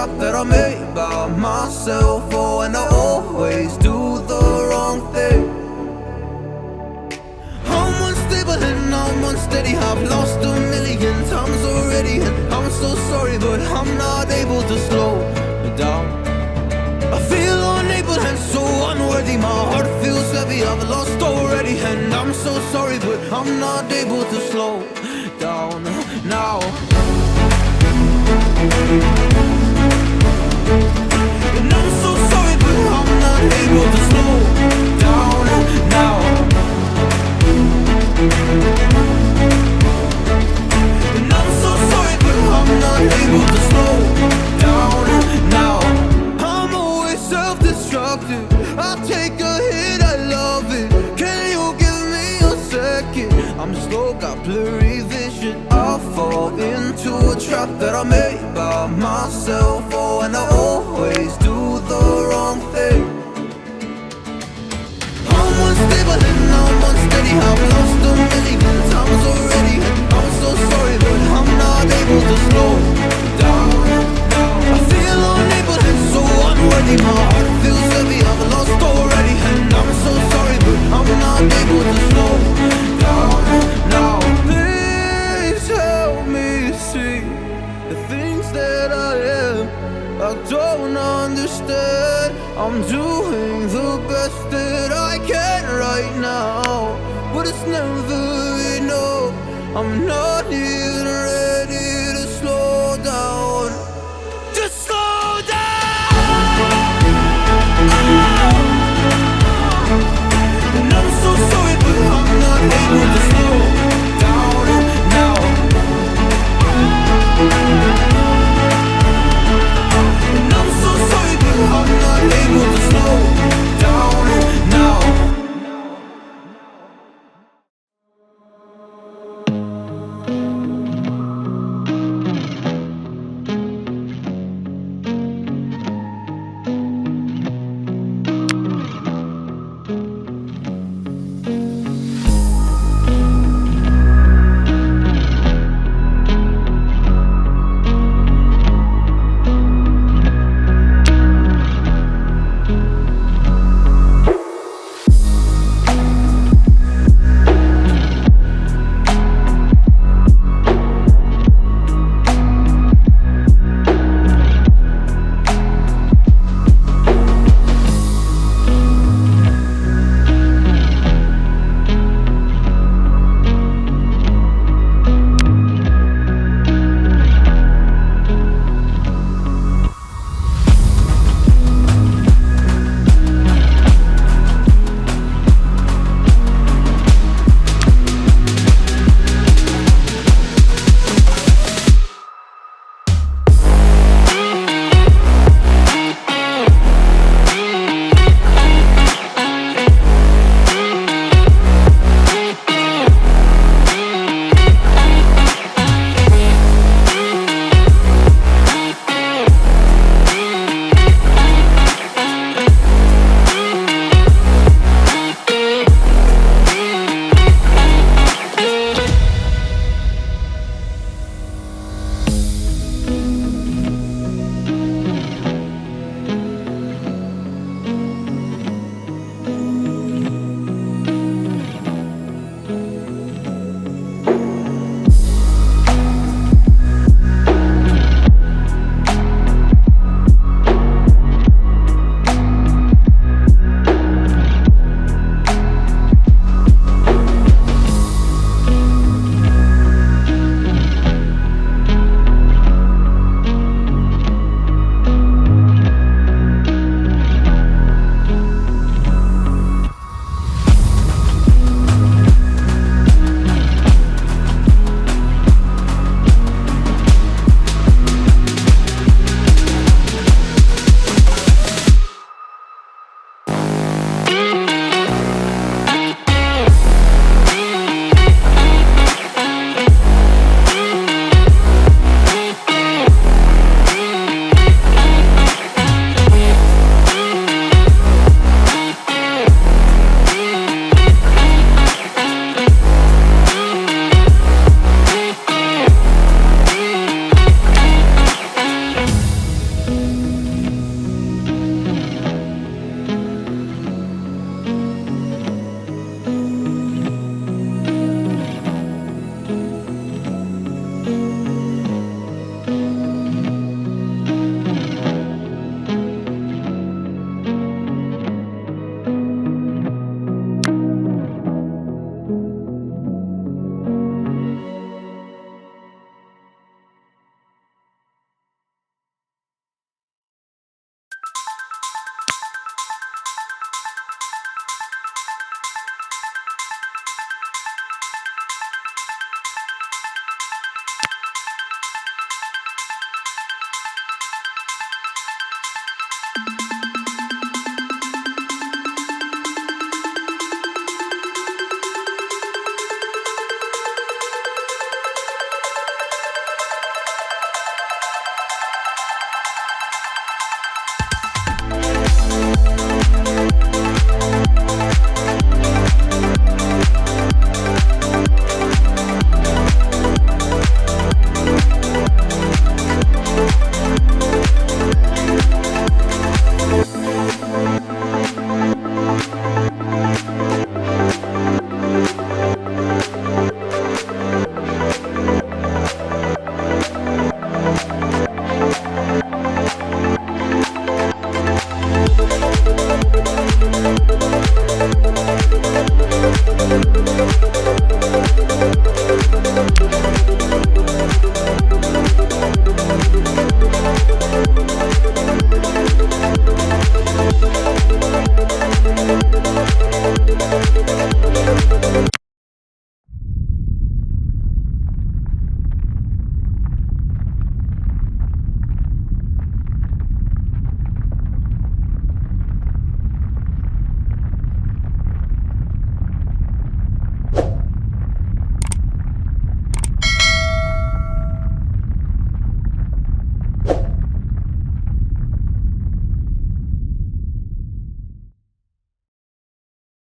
trap that I made by myself. Oh, and I always do the wrong thing. I'm unstable and I'm unsteady. I've lost a million times already, and I'm so sorry, but I'm not able to slow down. I feel unable and so unworthy. My heart feels heavy, I've lost already, and I'm so sorry, but I'm not able to slow down now. And I'm so sorry, but I'm not able to slow down now. And I'm so sorry, but I'm not able to slow down now. I'm always self-destructive. I take a hit, I love it. Can you give me a second? I'm slow, got blurry vision. I fall into a trap that I made by myself. Oh, and I always do the wrong thing. I'm unstable and I'm unsteady. I've lost a million times already, and I'm so sorry, but I'm not able to slow down. I feel unable and so unworthy. My heart feels heavy, I've lost already, and I'm so sorry, but I'm not able to slow down now. Please help me see the things that I am. I don't understand. I'm doing the best that I can right now, but it's never enough. I'm not even ready to slow down. Just slow down. And I'm so sorry, but I'm not able to slow down now. And I'm so sorry, but I'm not able to slow down now.